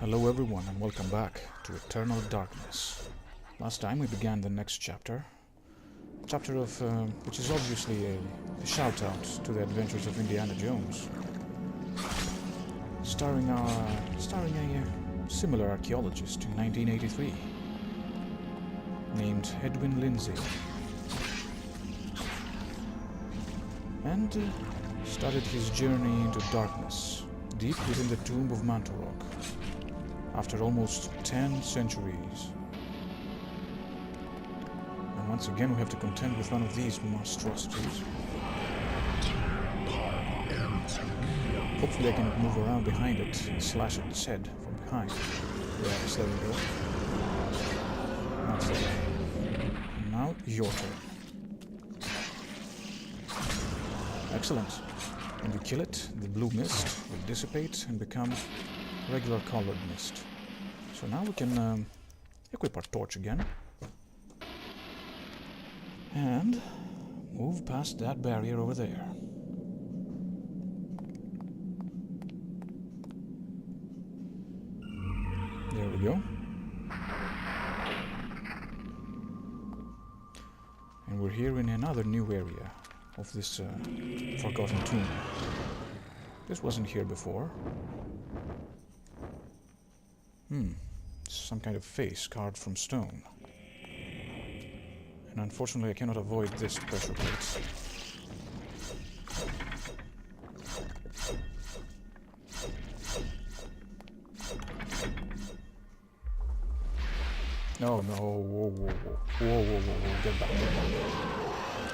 Hello everyone and welcome back to Eternal Darkness. Last time we began the next chapter of which is obviously a shout out to the adventures of Indiana Jones, starring a similar archaeologist in 1983 named Edwin Lindsey, and started his journey into darkness deep within the tomb of Mantorok. After almost 10 centuries. And once again we have to contend with one of these monstrosities. Hopefully I can move around behind it and slash its head from behind. Yes, there we go. That's it. And now, your turn. Excellent. When you kill it, the blue mist will dissipate and become regular colored mist. So now we can equip our torch again and move past that barrier over there. There we go. And we're here in another new area of this forgotten tomb. This wasn't here before. Some kind of face carved from stone. And unfortunately I cannot avoid this pressure plate. Oh no, whoa, get back.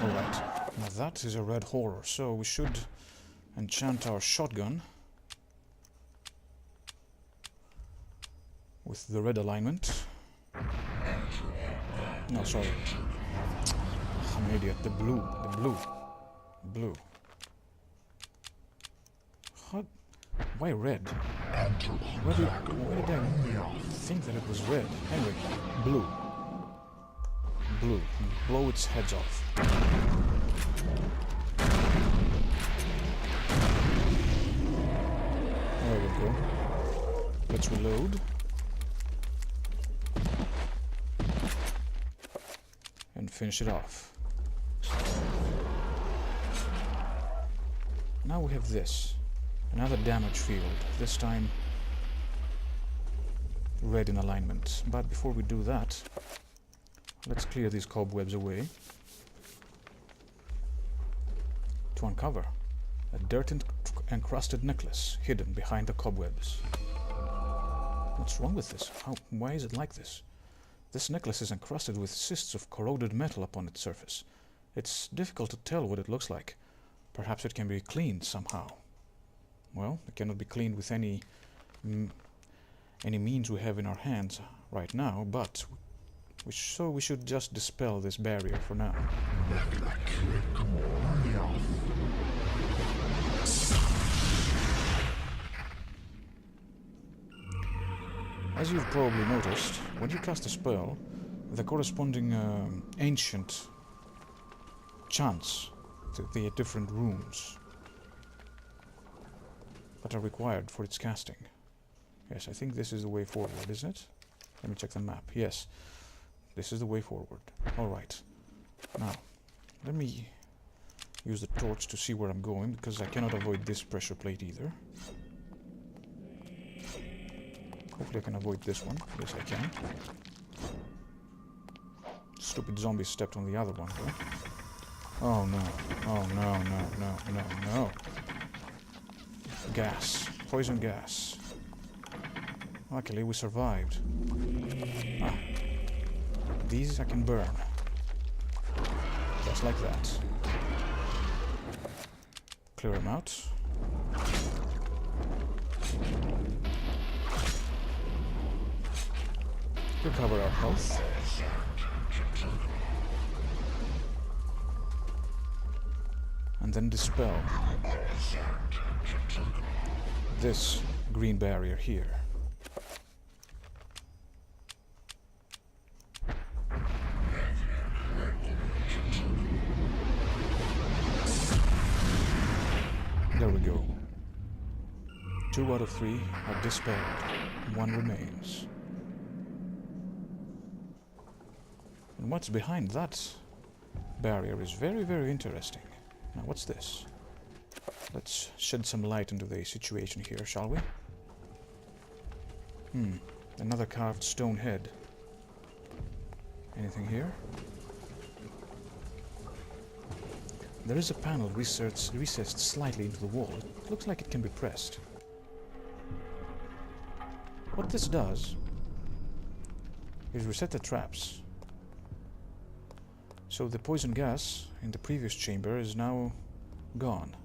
Alright, now that is a red horror, so we should enchant our shotgun with the red alignment. No, sorry. I'm an idiot. The blue. Blue. How? Why red? Why did I think that it was red? Anyway, blue. Blow its heads off. There we go. Let's reload. And finish it off. Now we have this. Another damage field. This time red in alignment. But before we do that, let's clear these cobwebs away to uncover a dirt-encrusted necklace hidden behind the cobwebs. What's wrong with this? Why is it like this? This necklace is encrusted with cysts of corroded metal upon its surface. It's difficult to tell what it looks like. Perhaps it can be cleaned somehow. Well, it cannot be cleaned with any means we have in our hands right now, but we should just dispel this barrier for now. As you've probably noticed, when you cast a spell, the corresponding ancient chants to the different runes that are required for its casting. Yes, I think this is the way forward, isn't it? Let me check the map. Yes, this is the way forward. Alright. Now, let me use the torch to see where I'm going, because I cannot avoid this pressure plate either. Hopefully I can avoid this one. Yes, I can. Stupid zombie stepped on the other one, though. Oh no. Oh no. Gas. Poison gas. Luckily we survived. These I can burn. Just like that. Clear them out. Recover our health. And then dispel this green barrier here. There we go. 2 out of 3 are dispelled. one remains. And what's behind that barrier is very, very interesting. Now, what's this? Let's shed some light into the situation here, shall we? Another carved stone head. Anything here? There is a panel recessed slightly into the wall. It looks like it can be pressed. What this does is reset the traps. So the poison gas in the previous chamber is now gone.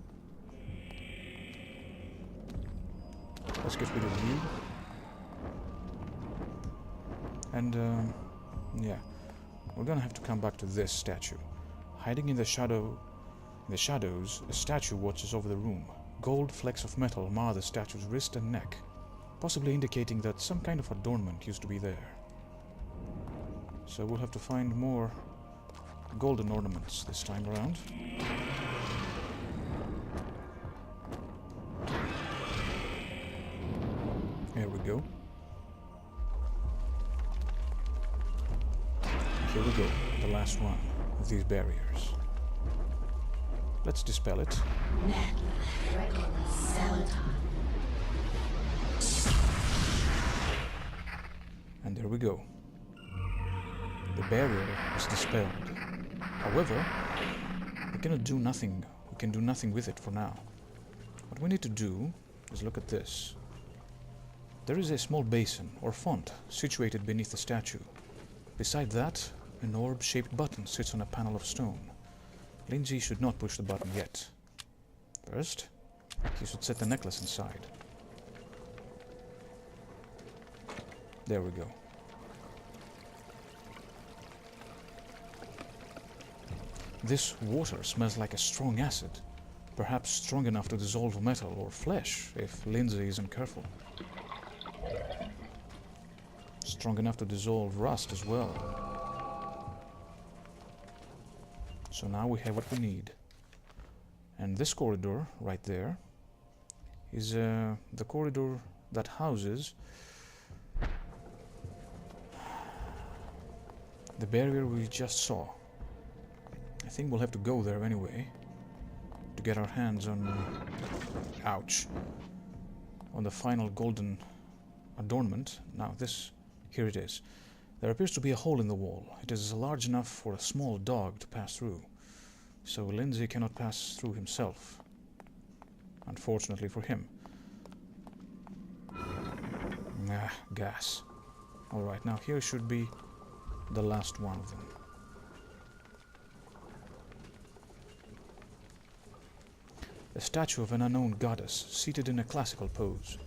Let's get rid of you. And, yeah. We're gonna have to come back to this statue. Hiding in the shadows, a statue watches over the room. Gold flecks of metal mar the statue's wrist and neck, possibly indicating that some kind of adornment used to be there. So we'll have to find more golden ornaments this time around. Here we go. Here we go, the last one of these barriers. Let's dispel it. And there we go. The barrier is dispelled. However, we cannot do nothing. We can do nothing with it for now. What we need to do is look at this. There is a small basin or font situated beneath the statue. Beside that, an orb-shaped button sits on a panel of stone. Lindsey should not push the button yet. First, he should set the necklace inside. There we go. This water smells like a strong acid, perhaps strong enough to dissolve metal or flesh if Lindsey isn't careful. Strong enough to dissolve rust as well. So now we have what we need. And this corridor right there is the corridor that houses the barrier we just saw. I think we'll have to go there anyway to get our hands on, ouch, on the final golden adornment. Now this, here it is. There appears to be a hole in the wall. It is large enough for a small dog to pass through, so Lindsey cannot pass through himself, unfortunately for him. Gas. Alright, now here should be the last one of them. A statue of an unknown goddess, seated in a classical pose.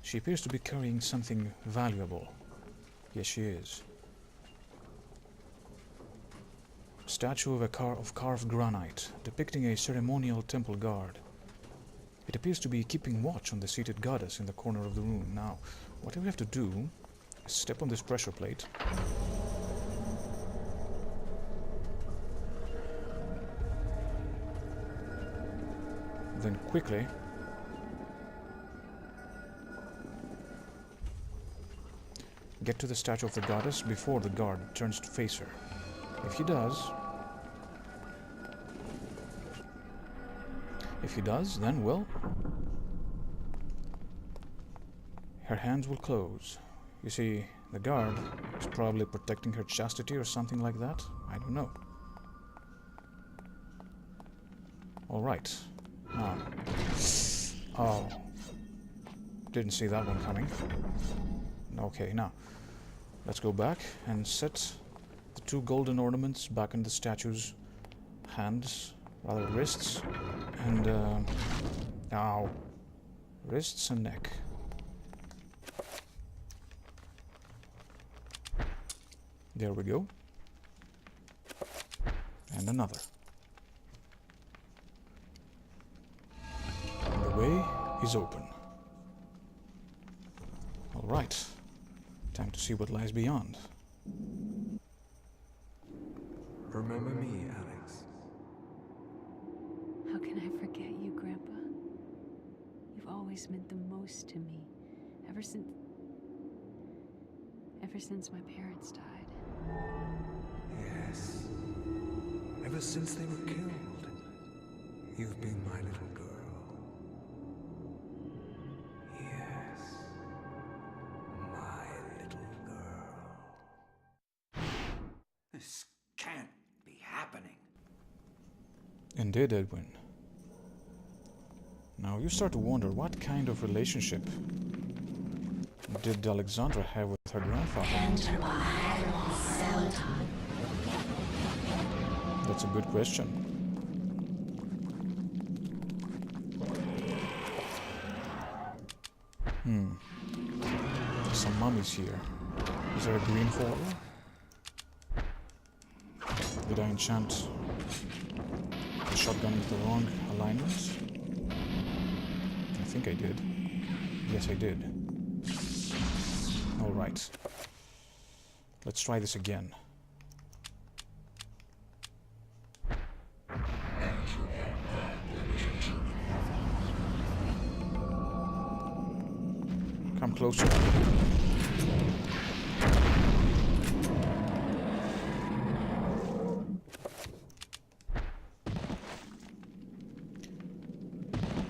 She appears to be carrying something valuable. Yes, she is. A statue of carved granite, depicting a ceremonial temple guard. It appears to be keeping watch on the seated goddess in the corner of the room. Now, what we have to do is step on this pressure plate. Then quickly get to the statue of the goddess before the guard turns to face her. If he does, then, well, her hands will close. You see, the guard is probably protecting her chastity or something like that. I don't know. Alright. Now. Oh. Didn't see that one coming. Okay, now. Let's go back and set the two golden ornaments back in the statue's hands, rather wrists, and ow, wrists and neck. There we go. And another. And the way is open. All right. Time to see what lies beyond. Remember me, Alex. How can I forget you, Grandpa? You've always meant the most to me. Ever since... ever since my parents died. Yes. Ever since they were killed, you've been my little girl. Yes. My little girl. This can't be happening. Indeed, Edwin. Now you start to wonder what kind of relationship did Alexandra have with her grandfather? That's a good question. Some mummies here. Is there a green folder? Did I enchant the shotgun with the wrong alignment? I think I did. Yes, I did. Alright. Let's try this again. Come closer.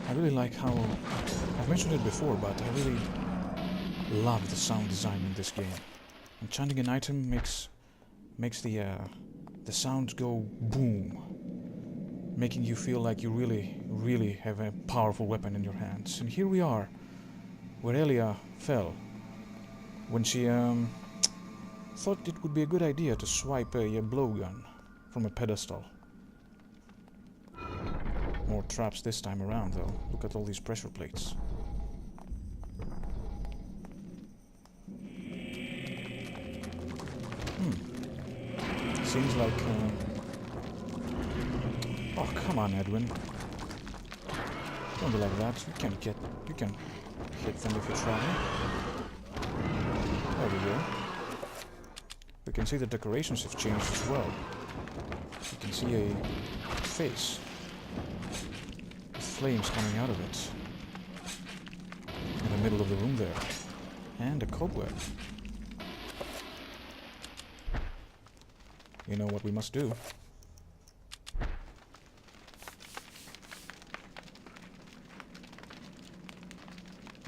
I really like how, I've mentioned it before, but I really love the sound design in this game. Enchanting an item makes the sound go boom, making you feel like you really have a powerful weapon in your hands. And here we are, where Elia fell, when she thought it would be a good idea to swipe a blowgun from a pedestal. More traps this time around, though. Look at all these pressure plates. Seems like... Oh, come on, Edwin. Don't be like that. You can hit them if you try. There we go. We can see the decorations have changed as well. You can see a face with flames coming out of it in the middle of the room there, and a cobweb. You know what we must do.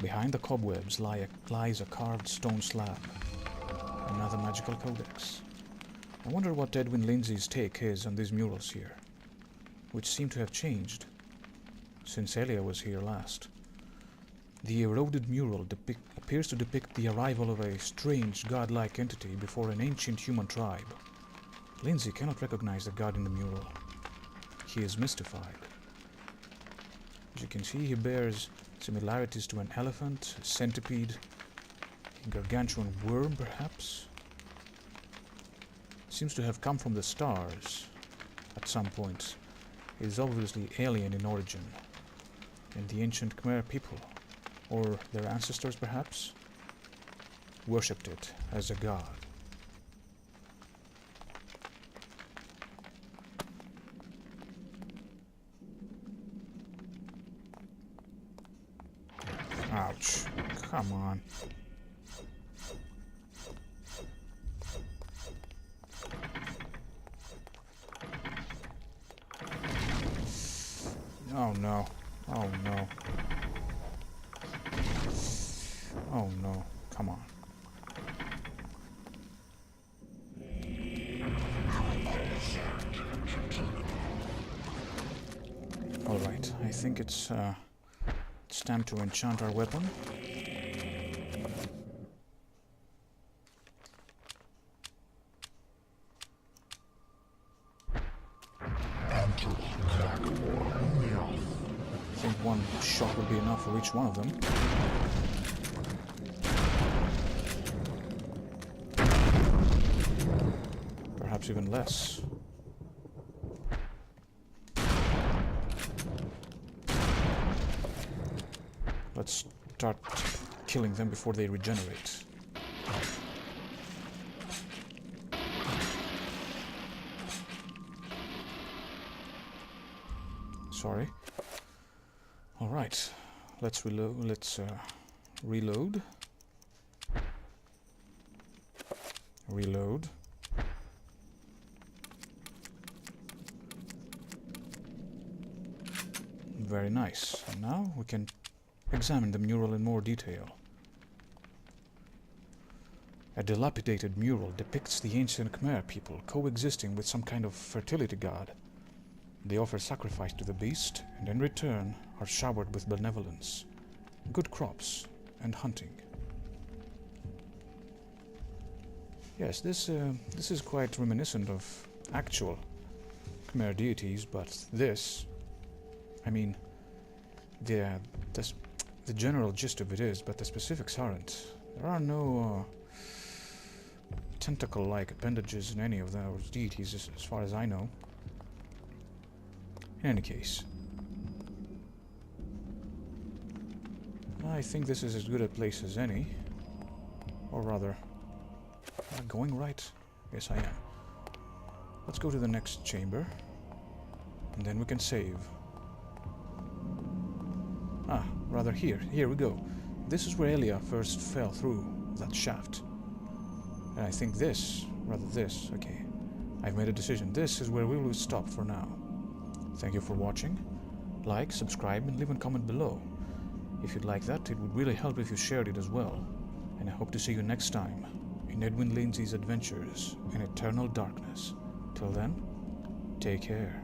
Behind the cobwebs lies a carved stone slab. Another magical codex. I wonder what Edwin Lindsey's take is on these murals here, which seem to have changed since Elia was here last. The eroded mural appears to depict the arrival of a strange godlike entity before an ancient human tribe. Lindsey cannot recognize the god in the mural. He is mystified. As you can see, he bears similarities to an elephant, a centipede, a gargantuan worm, perhaps. Seems to have come from the stars at some point. It is obviously alien in origin, and the ancient Khmer people, or their ancestors perhaps, worshipped it as a god. Ouch. Come on. Oh no. Oh no. Oh no. Come on. Alright, I think it's time to enchant our weapon. I think one shot will be enough for each one of them. Perhaps even less. Let's start killing them before they regenerate. Sorry. All right, let's reload. Reload. Very nice. And now we can examine the mural in more detail. A dilapidated mural depicts the ancient Khmer people coexisting with some kind of fertility god. They offer sacrifice to the beast, and in return are showered with benevolence, good crops, and hunting. Yes, this is quite reminiscent of actual Khmer deities, but this, I mean, the general gist of it is, but the specifics aren't. There are no tentacle-like appendages in any of those deities, as far as I know. In any case, I think this is as good a place as any. Or rather, am I going right? Yes, I am. Let's go to the next chamber, and then we can save. Ah, rather here. Here we go. This is where Elia first fell through that shaft. And I think this, rather this, okay. I've made a decision. This is where we will stop for now. Thank you for watching. Like, subscribe, and leave a comment below. If you'd like that, it would really help if you shared it as well. And I hope to see you next time in Edwin Lindsey's adventures in eternal darkness. Till then, take care.